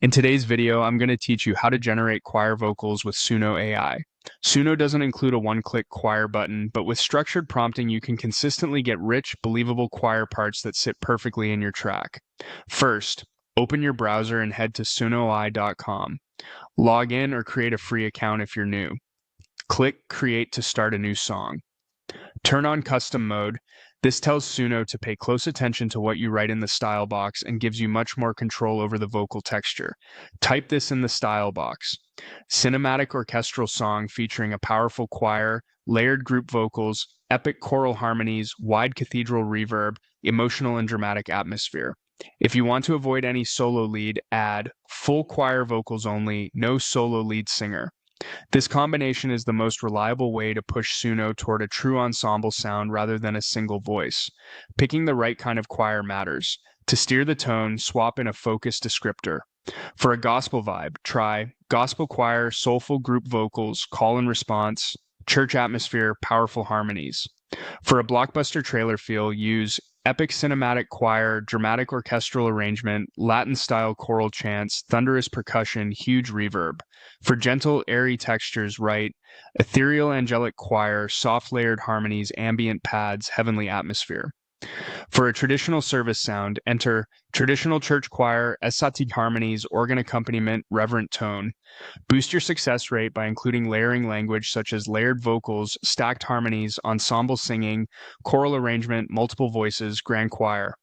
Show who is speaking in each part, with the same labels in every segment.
Speaker 1: In today's video, I'm going to teach you how to generate choir vocals with Suno AI. Suno doesn't include a one-click choir button, but with structured prompting, you can consistently get rich, believable choir parts that sit perfectly in your track. First, open your browser and head to sunoi.com. Log in or create a free account if you're new. Click Create to start a new song. Turn on custom mode. This tells Suno to pay close attention to what you write in the style box and gives you much more control over the vocal texture. Type this in the style box. Cinematic orchestral song featuring a powerful choir, layered group vocals, epic choral harmonies, wide cathedral reverb, emotional and dramatic atmosphere. If you want to avoid any solo lead, add full choir vocals only, no solo lead singer. This combination is the most reliable way to push Suno toward a true ensemble sound rather than a single voice. Picking the right kind of choir matters. To steer the tone, swap in a focus descriptor. For a gospel vibe, try gospel choir, soulful group vocals, call and response, church atmosphere, powerful harmonies. For a blockbuster trailer feel, use epic cinematic choir, dramatic orchestral arrangement, Latin-style choral chants, thunderous percussion, huge reverb. For gentle, airy textures, write ethereal angelic choir, soft layered harmonies, ambient pads, heavenly atmosphere. For a traditional service sound, enter traditional church choir, esatic harmonies, organ accompaniment, reverent tone. Boost your success rate by including layering language such as layered vocals, stacked harmonies, ensemble singing, choral arrangement, multiple voices, grand choir.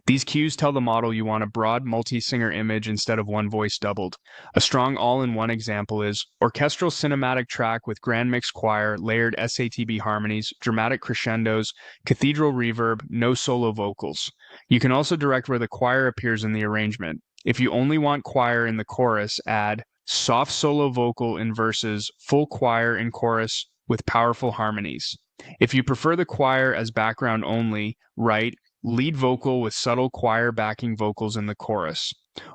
Speaker 1: These cues tell the model you want a broad multi-singer image instead of one voice doubled. A strong all-in-one example is orchestral cinematic track with grand mix choir, layered SATB harmonies, dramatic crescendos, cathedral reverb, no solo vocals. You can also direct where the choir appears in the arrangement. If you only want choir in the chorus, add soft solo vocal in verses, full choir in chorus with powerful harmonies. If you prefer the choir as background only, write lead vocal with subtle choir backing vocals in the chorus.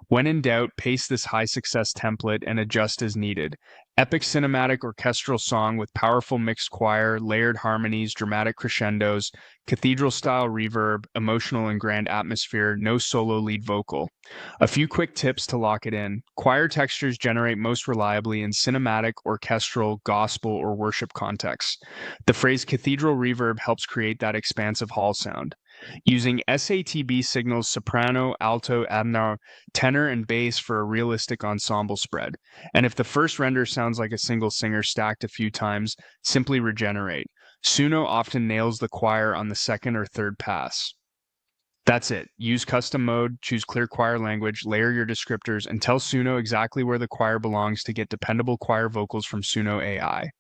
Speaker 1: When in doubt, paste this high success template and adjust as needed. Epic cinematic orchestral song with powerful mixed choir, layered harmonies, dramatic crescendos, cathedral style reverb, emotional and grand atmosphere, no solo lead vocal. A few quick tips to lock it in. Choir textures generate most reliably in cinematic, orchestral, gospel, or worship contexts. The phrase cathedral reverb helps create that expansive hall sound. Using SATB signals soprano, alto, tenor, and bass for a realistic ensemble spread. And if the first render sounds like a single singer stacked a few times, simply regenerate. Suno often nails the choir on the second or third pass. That's it. Use custom mode, choose clear choir language, layer your descriptors, and tell Suno exactly where the choir belongs to get dependable choir vocals from Suno AI.